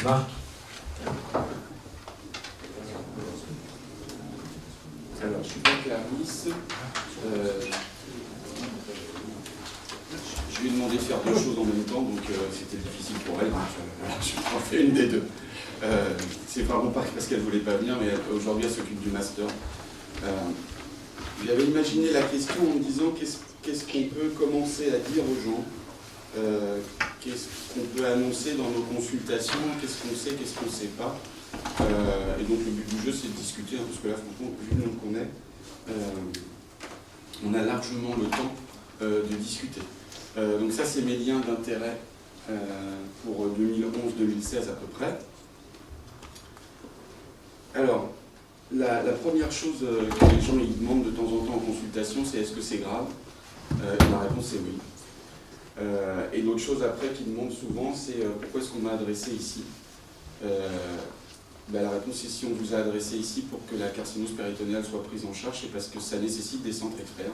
Marc. Alors, je suis pas Clarisse. Je lui ai demandé de faire deux choses en même temps, donc c'était difficile pour elle. Donc, je en fais une des deux. C'est vraiment pas parce qu'elle ne voulait pas venir, mais aujourd'hui elle s'occupe du master. J'avais imaginé la question en me disant qu'est-ce qu'on peut commencer à dire aux gens, qu'est-ce qu'on peut annoncer dans nos consultations, qu'est-ce qu'on sait, qu'est-ce qu'on ne sait pas. Et donc le but du jeu c'est de discuter, hein, parce que là franchement, vu le nombre qu'on est, on a largement le temps de discuter. Donc ça c'est mes liens d'intérêt pour 2011-2016 à peu près. Alors, la première chose que les gens ils demandent de temps en temps en consultation, c'est est-ce que c'est grave? La réponse est oui. Et l'autre chose après qu'ils demandent souvent, c'est pourquoi est-ce qu'on m'a adressé ici? La réponse est si on vous a adressé ici pour que la carcinose péritonéale soit prise en charge, c'est parce que ça nécessite des centres experts.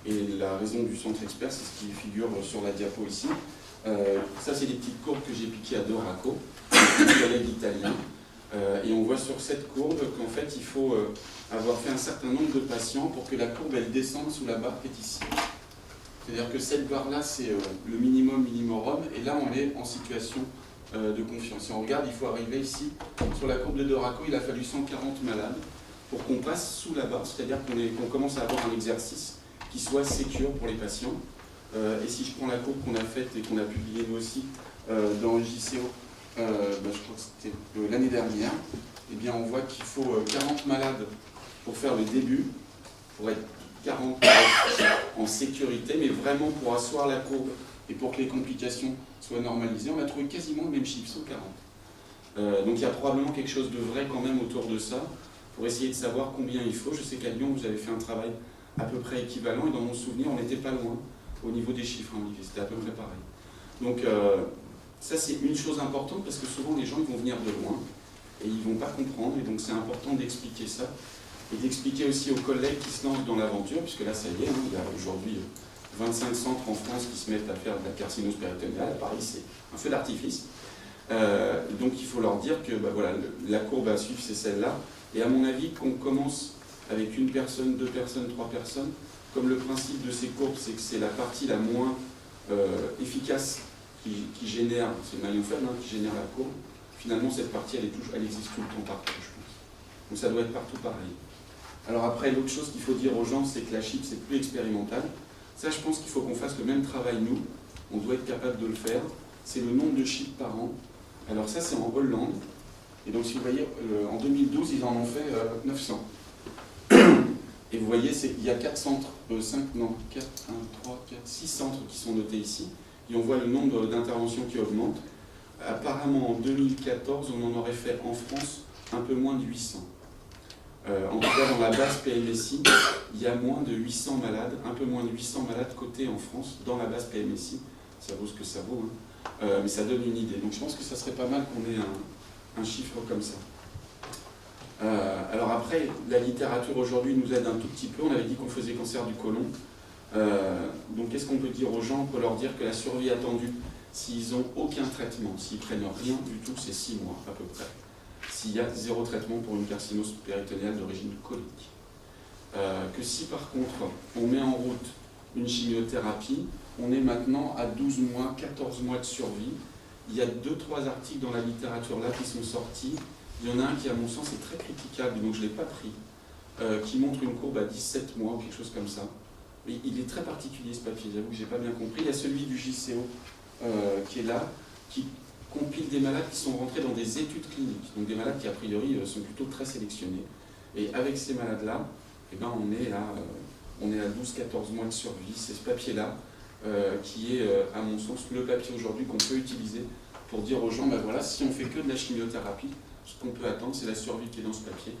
Et la raison du centre expert, c'est ce qui figure sur la diapo ici. Ça, c'est des petites courbes que j'ai piquées à Doraco, un collègue italien. Et on voit sur cette courbe qu'en fait, il faut avoir fait un certain nombre de patients pour que la courbe, elle descende sous la barre qui est ici. C'est-à-dire que cette barre-là, c'est le minimum minimorum, et là, on est en situation de confiance. Si on regarde, il faut arriver ici, sur la courbe de Doraco, il a fallu 140 malades pour qu'on passe sous la barre, c'est-à-dire qu'on commence à avoir un exercice qui soit sécure pour les patients. Et si je prends la courbe qu'on a faite et qu'on a publiée nous aussi dans le JCO, je crois que c'était l'année dernière, eh bien on voit qu'il faut 40 malades pour faire le début, pour être 40 en sécurité, mais vraiment pour asseoir la courbe et pour que les complications soient normalisées, on a trouvé quasiment le même chiffre, 140. Donc il y a probablement quelque chose de vrai quand même autour de ça, pour essayer de savoir combien il faut. Je sais qu'à Lyon, vous avez fait un travail à peu près équivalent, et dans mon souvenir, on n'était pas loin au niveau des chiffres, hein, c'était à peu près pareil. Donc ça c'est une chose importante, parce que souvent les gens ils vont venir de loin, et ils ne vont pas comprendre, et donc c'est important d'expliquer ça, et d'expliquer aussi aux collègues qui se lancent dans l'aventure, puisque là ça y est, hein, il y a aujourd'hui 25 centres en France qui se mettent à faire de la carcinose péritonéale. À Paris, c'est un feu d'artifice. Donc il faut leur dire que voilà, la courbe à suivre, c'est celle-là. Et à mon avis, qu'on commence avec une personne, deux personnes, trois personnes, comme le principe de ces courbes, c'est que c'est la partie la moins efficace qui génère, c'est le maillon faible qui génère la courbe. Finalement, cette partie, elle existe tout le temps partout, je pense. Donc ça doit être partout pareil. Alors après, l'autre chose qu'il faut dire aux gens, c'est que la chip, c'est plus expérimental. Ça, je pense qu'il faut qu'on fasse le même travail, nous. On doit être capable de le faire. C'est le nombre de chips par an. Alors ça, c'est en Hollande. Et donc, si vous voyez, en 2012, ils en ont fait 900. Et vous voyez, il y a 4 centres, 6 centres qui sont notés ici. Et on voit le nombre d'interventions qui augmente. Apparemment, en 2014, on en aurait fait en France un peu moins de 800. En tout cas, dans la base PMSI, il y a moins de 800 malades, un peu moins de 800 malades cotés en France dans la base PMSI. Ça vaut ce que ça vaut, hein. Mais ça donne une idée. Donc je pense que ça serait pas mal qu'on ait un chiffre comme ça. Alors après, la littérature aujourd'hui nous aide un tout petit peu. On avait dit qu'on faisait cancer du côlon. Donc qu'est-ce qu'on peut dire aux gens? On peut leur dire que la survie attendue, s'ils n'ont aucun traitement, s'ils prennent rien du tout, c'est 6 mois à peu près. S'il y a 0 traitement pour une carcinose péritonéale d'origine colique. Que si par contre on met en route une chimiothérapie, on est maintenant à 12 mois, 14 mois de survie. Il y a 2-3 articles dans la littérature là qui sont sortis. Il y en a un qui à mon sens est très critiquable, donc je ne l'ai pas pris, qui montre une courbe à 17 mois ou quelque chose comme ça. Mais il est très particulier ce papier, j'avoue que je n'ai pas bien compris. Il y a celui du JCO qui est là, qui compile des malades qui sont rentrés dans des études cliniques, donc des malades qui a priori sont plutôt très sélectionnés. Et avec ces malades-là, eh ben, on est à 12-14 mois de survie. C'est ce papier-là qui est, à mon sens, le papier aujourd'hui qu'on peut utiliser pour dire aux gens, ben voilà, si on fait que de la chimiothérapie, ce qu'on peut attendre, c'est la survie qui est dans ce papier.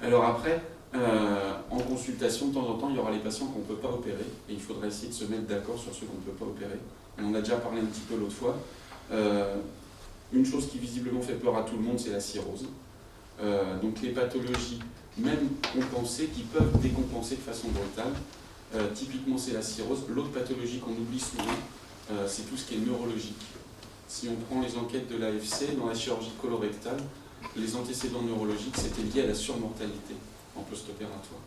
Alors après, en consultation, de temps en temps, il y aura les patients qu'on ne peut pas opérer, et il faudra essayer de se mettre d'accord sur ceux qu'on ne peut pas opérer. On en a déjà parlé un petit peu l'autre fois. Une chose qui visiblement fait peur à tout le monde, c'est la cirrhose. Donc les pathologies, même compensées, qui peuvent décompenser de façon brutale, typiquement c'est la cirrhose. L'autre pathologie qu'on oublie souvent, c'est tout ce qui est neurologique. si on prend les enquêtes de l'AFC, dans la chirurgie colorectale, les antécédents neurologiques, c'était lié à la surmortalité en post-opératoire.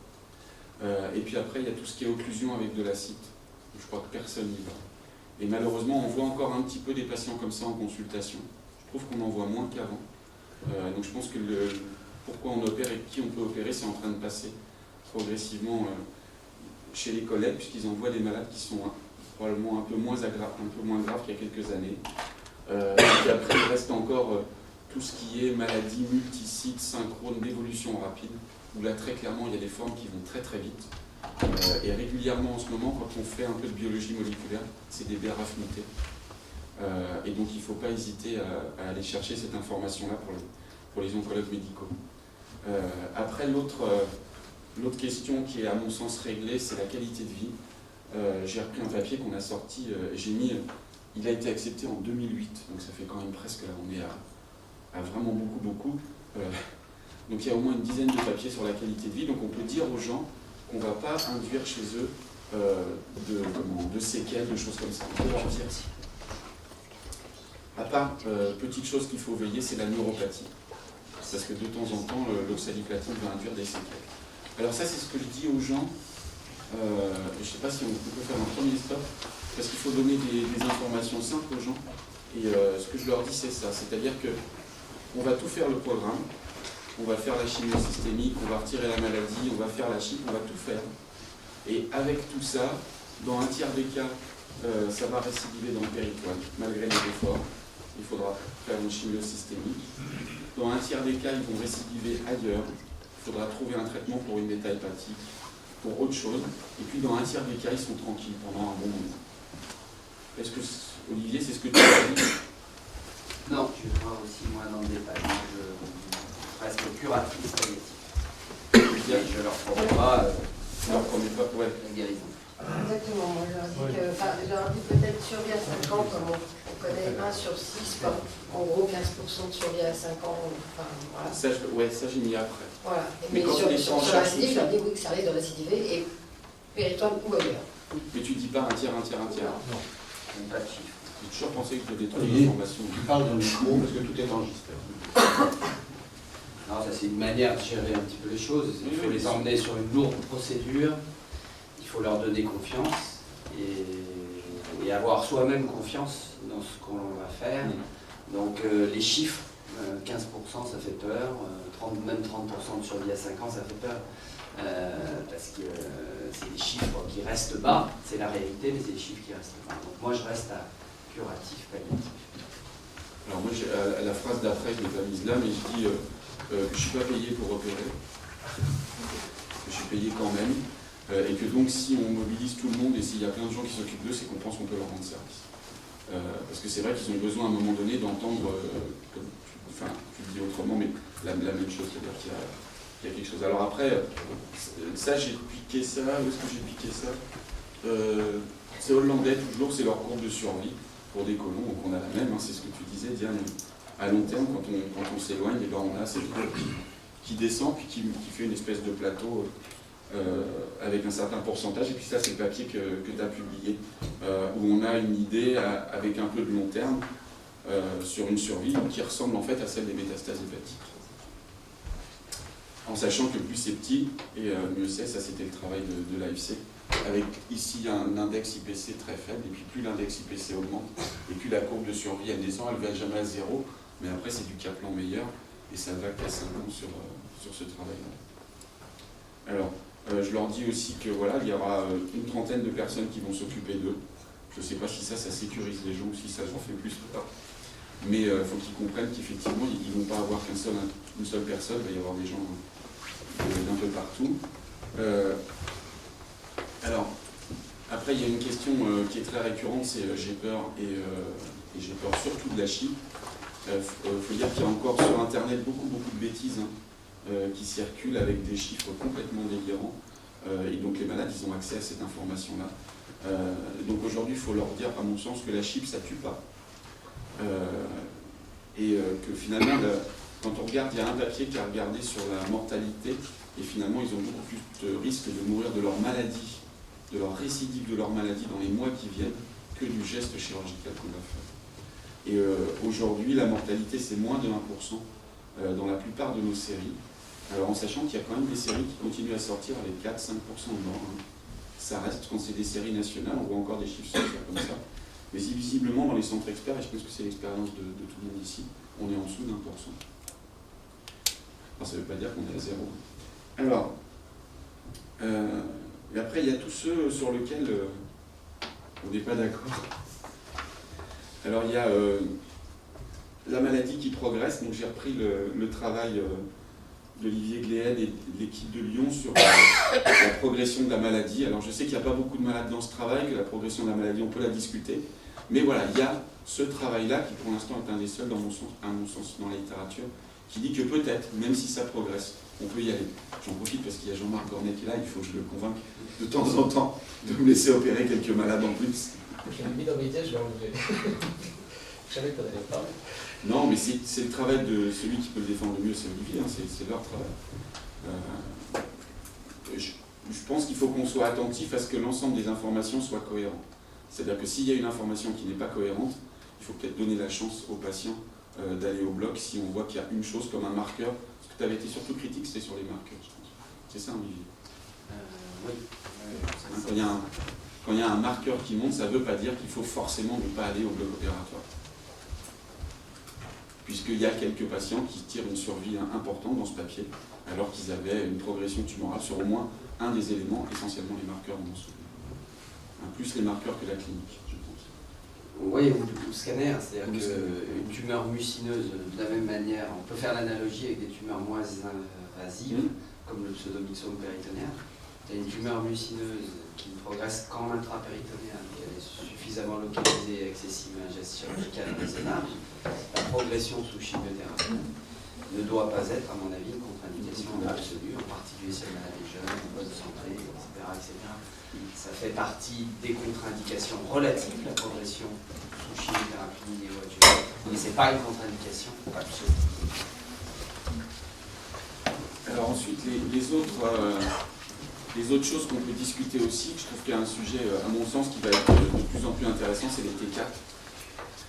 Et puis après, il y a tout ce qui est occlusion avec de l'acide. Je crois que personne n'y va. Et malheureusement, on voit encore un petit peu des patients comme ça en consultation. Je trouve qu'on en voit moins qu'avant. Donc je pense que pourquoi on opère et qui on peut opérer, c'est en train de passer progressivement chez les collègues, puisqu'ils envoient des malades qui sont probablement un peu moins graves qu'il y a quelques années. Et après, il reste encore tout ce qui est maladie multisite, synchrone, d'évolution rapide, où là, très clairement, il y a des formes qui vont très très vite. Et régulièrement, en ce moment, quand on fait un peu de biologie moléculaire, c'est des BRAF mutés. Et donc, il ne faut pas hésiter à aller chercher cette information-là pour les oncologues médicaux. Après, l'autre question qui est, à mon sens, réglée, c'est la qualité de vie. J'ai repris un papier qu'on a sorti, il a été accepté en 2008, donc ça fait quand même presque, là, on est à vraiment beaucoup. Donc il y a au moins une dizaine de papiers sur la qualité de vie, donc on peut dire aux gens qu'on ne va pas induire chez eux de séquelles, de choses comme ça. On peut leur dire. À part, petite chose qu'il faut veiller, c'est la neuropathie. Parce que de temps en temps, l'oxaliplatine va induire des séquelles. Alors ça, c'est ce que je dis aux gens. Je ne sais pas si on peut faire un premier stop, parce qu'il faut donner des informations simples aux gens. Et ce que je leur dis, c'est ça. C'est-à-dire qu'on va tout faire le programme, on va faire la chimio systémique, on va retirer la maladie, on va faire la chimie, on va tout faire. Et avec tout ça, dans un tiers des cas, ça va récidiver dans le péritoine, malgré les efforts. Il faudra faire une chimio systémique. Dans un tiers des cas, ils vont récidiver ailleurs. Il faudra trouver un traitement pour une bêta hépatique, pour autre chose. Et puis dans un tiers des cas, ils sont tranquilles pendant un bon moment. Est-ce que, Olivier, c'est ce que tu as dit? Non, je vais voir aussi moins dans le détail. Je reste curatrice palliative. Je leur promets pas la guérison. Exactement, moi je leur dis peut-être survie à 5 ans, comme on connaît 1 sur 6, comme en gros 15% de survie à 5 ans. Enfin, voilà. Ça j'ai mis après. Voilà. Mais quand sur la récidive, je leur ça... dis oui que ça risque de récidiver, et péritoine ou ailleurs. Mais tu dis pas un tiers. Non, pas de chiffre. J'ai toujours pensé que tu avais trop d'informations. Tu parles dans le micro parce que tout est enregistré. Non, ça c'est une manière de gérer un petit peu les choses. Il faut les emmener sur une lourde procédure, il faut leur donner confiance et avoir soi-même confiance dans ce qu'on va faire. Donc les chiffres, 15% ça fait peur, même 30% de survie à 5 ans ça fait peur. Parce que c'est des chiffres qui restent bas, c'est la réalité, mais c'est des chiffres qui restent bas. Donc moi je reste à curatif, palliatif. Alors moi, la phrase d'après, je ne l'ai pas mise là, mais je dis que je ne suis pas payé pour opérer, que je suis payé quand même, et que donc si on mobilise tout le monde et s'il y a plein de gens qui s'occupent d'eux, c'est qu'on pense qu'on peut leur rendre service. Parce que c'est vrai qu'ils ont besoin à un moment donné d'entendre, tu le dis autrement, mais la même chose, c'est-à-dire qu'il y a quelque chose. Alors après, ça j'ai piqué ça, où est-ce que j'ai piqué ça c'est hollandais toujours, c'est leur courbe de survie pour des colons, donc on a la même, c'est ce que tu disais Diane, à long terme quand on s'éloigne, on a cette courbe qui descend puis qui fait une espèce de plateau avec un certain pourcentage, et puis ça c'est le papier que tu as publié, où on a une idée avec un peu de long terme sur une survie qui ressemble en fait à celle des métastases hépatiques. En sachant que plus c'est petit, et mieux c'est, ça c'était le travail de l'AFC, avec ici un index IPC très faible, et puis plus l'index IPC augmente, et plus la courbe de survie elle descend, elle va jamais à 0, mais après c'est du Kaplan meilleur, et ça va qu'à 5 ans sur ce travail-là. Alors, je leur dis aussi que voilà, il y aura une trentaine de personnes qui vont s'occuper d'eux. Je ne sais pas si ça sécurise les gens ou si ça en fait plus peur. Mais il faut qu'ils comprennent qu'effectivement, ils ne vont pas avoir une seule personne, il va y avoir des gens d'un peu partout. Alors, après, il y a une question qui est très récurrente, c'est j'ai peur, et j'ai peur surtout de la Chine. Faut dire qu'il y a encore sur Internet beaucoup de bêtises qui circulent avec des chiffres complètement délirants. Et donc les malades, ils ont accès à cette information-là. Donc aujourd'hui, il faut leur dire, à mon sens, que la chip, ça tue pas. Et que finalement, quand on regarde, il y a un papier qui a regardé sur la mortalité, et finalement, ils ont beaucoup plus de risques de mourir de leur maladie, de leur récidive de leur maladie dans les mois qui viennent, que du geste chirurgical qu'on va faire. Et aujourd'hui, la mortalité, c'est moins de 1% dans la plupart de nos séries. Alors en sachant qu'il y a quand même des séries qui continuent à sortir avec 4-5% de morts. Hein. Ça reste, quand c'est des séries nationales, on voit encore des chiffres sortir comme ça. Mais visiblement, dans les centres experts, et je pense que c'est l'expérience de tout le monde ici, on est en dessous d'1%. Alors ça ne veut pas dire qu'on est à zéro. Alors, et après, il y a tous ceux sur lesquels on n'est pas d'accord. Alors, il y a la maladie qui progresse. Donc, j'ai repris le travail d'Olivier Gléhen et de l'équipe de Lyon sur la progression de la maladie. Alors, je sais qu'il n'y a pas beaucoup de malades dans ce travail, que la progression de la maladie, on peut la discuter. Mais voilà, il y a ce travail-là qui, pour l'instant, est un des seuls, à mon sens, dans la littérature, qui dit que peut-être, même si ça progresse, on peut y aller. J'en profite parce qu'il y a Jean-Marc Cornet qui est là, il faut que je le convainque de temps en temps de me laisser opérer quelques malades en plus. J'ai une minorité, je vais enlever. Je savais qu'on allait parler. Non, mais c'est le travail de celui qui peut le défendre le mieux, c'est Olivier, hein, c'est leur travail. Je pense qu'il faut qu'on soit attentif à ce que l'ensemble des informations soient cohérentes. C'est-à-dire que s'il y a une information qui n'est pas cohérente, il faut peut-être donner la chance aux patients d'aller au bloc si on voit qu'il y a une chose comme un marqueur. Parce que tu avais été surtout critique, c'était sur les marqueurs, je pense. C'est ça, Olivier? Oui. Quand il y a un marqueur qui monte, ça ne veut pas dire qu'il faut forcément ne pas aller au bloc opératoire. Puisqu'il y a quelques patients qui tirent une survie importante dans ce papier, alors qu'ils avaient une progression tumorale sur au moins un des éléments, essentiellement les marqueurs de mon souvenir. Plus les marqueurs que la clinique, je pense. Oui, ou le scanner, c'est-à-dire qu'une tumeur mucineuse, de la même manière, on peut faire l'analogie avec des tumeurs moins invasives, comme le pseudomyxome péritonéal. Il y a une tumeur mucineuse qui ne progresse qu'en intrapéritonéal, elle est suffisamment localisée et accessible à un geste chirurgical raisonnable. La progression sous chimiothérapie ne doit pas être, à mon avis, une contre-indication absolue, en particulier si elle est jeune, en bonne santé, etc. Ça fait partie des contre-indications relatives, la progression sous chimiothérapie néoadjuvante, mais ce n'est pas une contre-indication absolue. Alors ensuite, les autres choses qu'on peut discuter aussi, je trouve qu'il y a un sujet, à mon sens, qui va être de plus en plus intéressant, c'est les T4.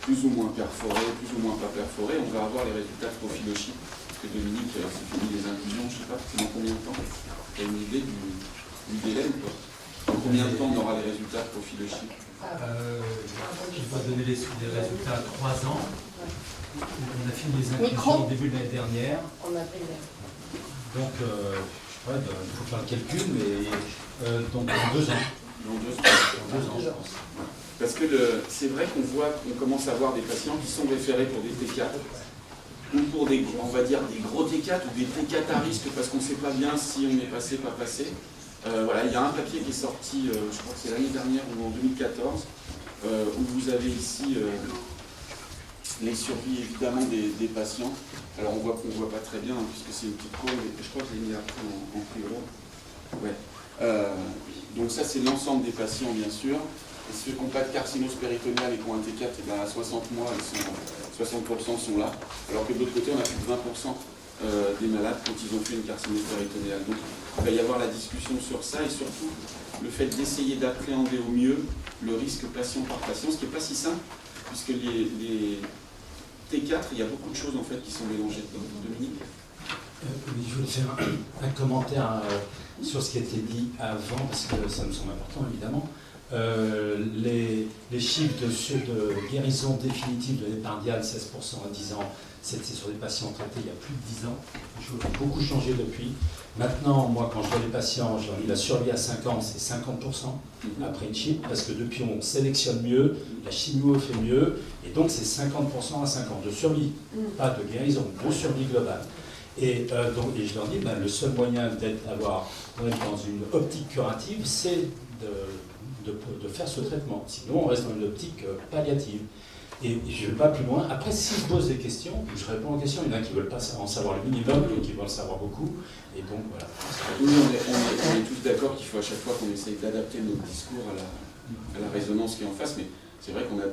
Plus ou moins perforés, plus ou moins pas perforés. On va avoir les résultats de prophylochie. Parce que Dominique s'est fini les inclusions, je ne sais pas, c'est dans combien de temps? Tu as une idée du délai ou pas? Dans combien de temps on aura les résultats de prophylochie? Il va donner les résultats à 3 ans. On a fini les inclusions au début de l'année dernière. On a pris Donc, il faut faire le calcul, mais donc dans 2 ans. Dans 2 ans. Dans 2 ans, je pense. Parce que c'est vrai qu'on voit qu'on commence à avoir des patients qui sont référés pour des T4 ou pour des, on va dire, des gros T4 ou des T4 à risque parce qu'on ne sait pas bien si on est passé, pas passé. Voilà, il y a un papier qui est sorti, je crois que c'est l'année dernière ou en 2014, où vous avez ici les survies évidemment des patients. Alors on voit pas très bien hein, puisque c'est une petite courbe, et je crois que je l'ai mis après en plus gros. Ouais. Donc ça c'est l'ensemble des patients bien sûr. Et ceux qui n'ont pas de carcinose péritonéale et qui ont un T4, et à 60 mois, 60% sont là. Alors que de l'autre côté, on a plus de 20% des malades quand ils ont fait une carcinose péritonéale. Donc il va y avoir la discussion sur ça et surtout le fait d'essayer d'appréhender au mieux le risque patient par patient, ce qui n'est pas si simple, puisque les T4, il y a beaucoup de choses en fait qui sont mélangées dedans. Dominique? Oui, je voulais faire un commentaire sur ce qui a été dit avant, parce que ça me semble important évidemment. Les chiffres de guérison définitive de l'épardial, 16% à 10 ans, c'était sur des patients traités il y a plus de 10 ans. Les choses ont beaucoup changé depuis. Maintenant, moi, quand je vois les patients, je leur dis la survie à 5 ans, c'est 50% après une chimie, parce que depuis, on sélectionne mieux, la chimio fait mieux, et donc c'est 50% à 5 ans de survie, pas de guérison, de survie globale. Et je leur dis, le seul moyen d'avoir dans une optique curative, c'est de faire ce traitement. Sinon, on reste dans une optique palliative. Et je ne vais pas plus loin. Après, s'ils se posent des questions, je réponds aux questions. Il y en a qui ne veulent pas en savoir le minimum, d'autres qui veulent en savoir beaucoup. Et donc, voilà. Oui, on est tous d'accord qu'il faut à chaque fois qu'on essaye d'adapter notre discours à la résonance qui est en face. Mais c'est vrai qu'on a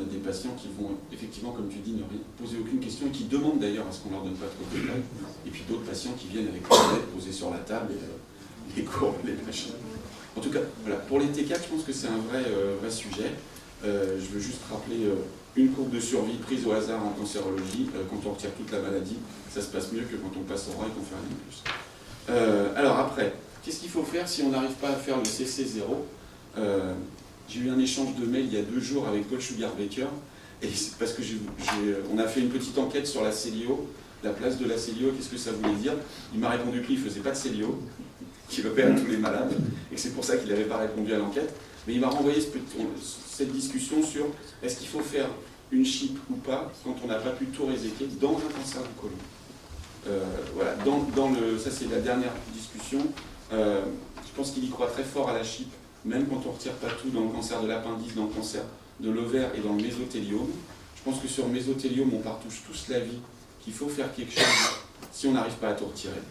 des patients qui vont, effectivement, comme tu dis, ne poser aucune question et qui demandent d'ailleurs à ce qu'on ne leur donne pas trop de détails. Et puis d'autres patients qui viennent avec les têtes posées sur la table et les courbes, les machins. En tout cas, voilà, pour les T4, je pense que c'est un vrai sujet. Je veux juste rappeler une courbe de survie prise au hasard en cancérologie. Quand on retire toute la maladie, ça se passe mieux que quand on passe au rang et qu'on fait rien de plus. Alors après, qu'est-ce qu'il faut faire si on n'arrive pas à faire le CC0 J'ai eu un échange de mails il y a 2 jours avec Paul Sugar-Baker, et c'est parce que on a fait une petite enquête sur la célio, la place de la célio, qu'est-ce que ça voulait dire. Il m'a répondu qu'il ne faisait pas de célio, qu'il opère tous les malades, et que c'est pour ça qu'il n'avait pas répondu à l'enquête. Mais il m'a renvoyé cette discussion sur est-ce qu'il faut faire une chip ou pas quand on n'a pas pu tout réséquer dans un cancer du côlon. Voilà, ça c'est la dernière discussion. Je pense qu'il y croit très fort à la chip, même quand on ne retire pas tout dans le cancer de l'appendice, dans le cancer de l'ovaire et dans le mésothéliome. Je pense que sur le mésothéliome, on partouche tous la vie qu'il faut faire quelque chose si on n'arrive pas à tout retirer.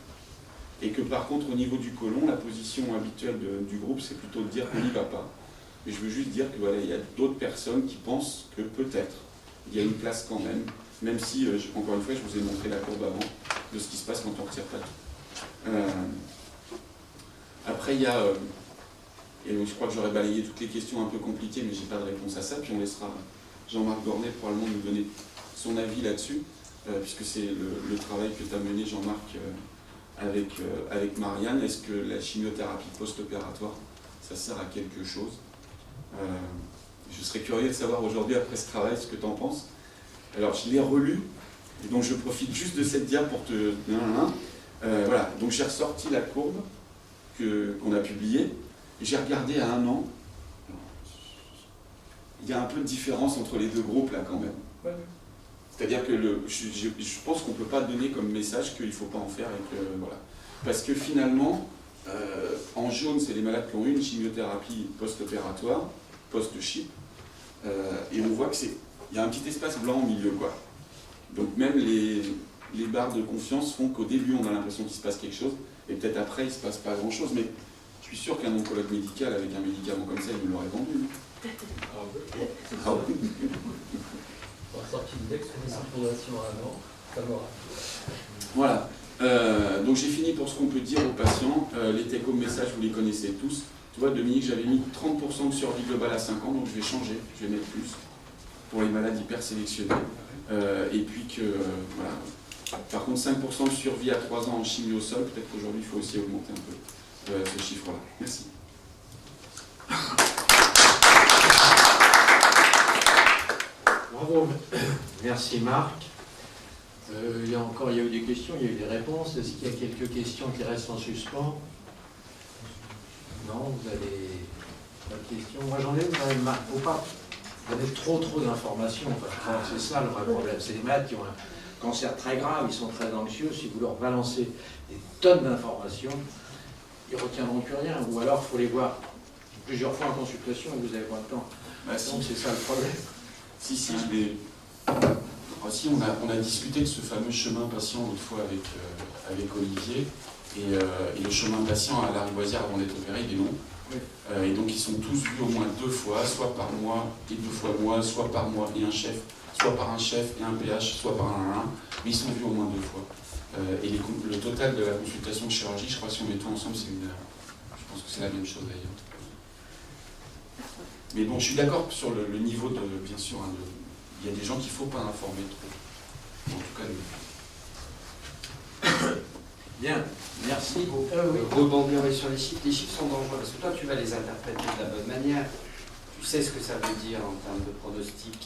Et que par contre, au niveau du côlon, la position habituelle du groupe, c'est plutôt de dire qu'on n'y va pas. Mais je veux juste dire que voilà, il y a d'autres personnes qui pensent que peut-être il y a une place quand même si, encore une fois, je vous ai montré la courbe avant de ce qui se passe quand on ne retire pas tout. Après, il y a, et je crois que j'aurais balayé toutes les questions un peu compliquées, mais je n'ai pas de réponse à ça, puis on laissera Jean-Marc Bornet probablement nous donner son avis là-dessus, puisque c'est le travail que tu as mené, Jean-Marc, avec Marianne. Est-ce que la chimiothérapie post-opératoire, ça sert à quelque chose? Je serais curieux de savoir aujourd'hui, après ce travail, ce que tu en penses. Alors, je l'ai relu, et donc je profite juste de cette dia pour te... voilà, donc j'ai ressorti la courbe qu'on a publiée, et j'ai regardé à 1 an. Il y a un peu de différence entre les 2 groupes, là, quand même. Ouais. C'est-à-dire que je pense qu'on ne peut pas donner comme message qu'il ne faut pas en faire, et que, voilà. Parce que finalement, en jaune, c'est les malades qui ont eu une chimiothérapie post-opératoire, post-chip, et on voit qu'il y a un petit espace blanc au milieu, quoi. Donc même les barres de confiance font qu'au début, on a l'impression qu'il se passe quelque chose, et peut-être après, il ne se passe pas grand-chose, mais je suis sûr qu'un oncologue médical, avec un médicament comme ça, il me l'aurait vendu. Ah oui. On a sorti une expérimentation avant, favorable. Voilà. Donc j'ai fini pour ce qu'on peut dire aux patients. Les take-home messages, vous les connaissez tous. Tu vois, Dominique, j'avais mis 30% de survie globale à 5 ans, donc je vais changer, je vais mettre plus pour les malades hyper sélectionnés. Et puis que, voilà. Par contre, 5% de survie à 3 ans en chimio au sol, peut-être qu'aujourd'hui, il faut aussi augmenter un peu ce chiffre-là. Merci. Bravo, merci Marc. Il y a eu des questions, il y a eu des réponses. Est-ce qu'il y a quelques questions qui restent en suspens? Non, vous avez pas de questions? Moi j'en ai une, quand même, Marc. Faut pas donner trop d'informations. Enfin, c'est ça le vrai problème. C'est les malades qui ont un cancer très grave, ils sont très anxieux. Si vous leur balancez des tonnes d'informations, ils ne retiendront plus rien. Ou alors il faut les voir plusieurs fois en consultation et vous n'avez pas le temps. Donc c'est ça le problème. Si, je l'ai. Si, on a discuté de ce fameux chemin patient l'autre fois avec Olivier, et le chemin patient à Lariboisière avant d'être opéré, il est long. Oui. Et donc ils sont tous vus au moins 2 fois, soit par mois et 2 fois mois, soit par mois et un chef, soit par un chef et un PH, soit par un 1, mais ils sont vus au moins 2 fois. Et le total de la consultation de chirurgie, je crois que si on met tout ensemble, c'est 1 heure. Je pense que c'est la même chose d'ailleurs. Mais bon, je suis d'accord sur le niveau de, bien sûr, hein, il y a des gens qu'il ne faut pas informer trop. En tout cas, nous. Bien, merci. Rebondir sur les chiffres sont dangereux parce que toi tu vas les interpréter de la bonne manière. Tu sais ce que ça veut dire en termes de pronostic.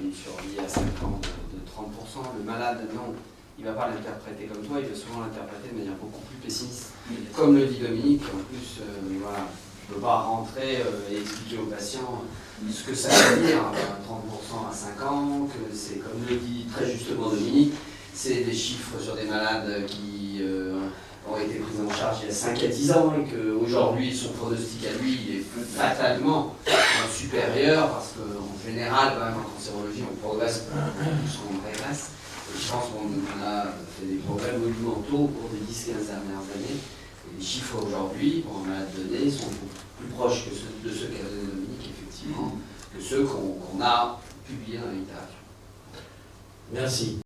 Une survie à 5 ans de 30%. Le malade, non, il ne va pas l'interpréter comme toi, il va souvent l'interpréter de manière beaucoup plus pessimiste. Comme le dit Dominique, en plus, voilà, je ne peux pas rentrer et expliquer aux patients ce que ça veut dire, 30% à 5 ans, que c'est, comme le dit très justement Dominique, c'est des chiffres sur des malades qui ont été pris en charge il y a 5 à 10 ans et qu'aujourd'hui son pronostic à lui est fatalement supérieur parce qu'en général, quand même, en cancérologie, on progresse plus qu'on régresse. Et je pense qu'on a fait des progrès monumentaux au cours des 10-15 dernières années. Et les chiffres aujourd'hui, pour un malade donné, sont plus proches de ceux qu'a donné Dominique, effectivement, que ceux qu'on a publiés dans la littérature. Merci.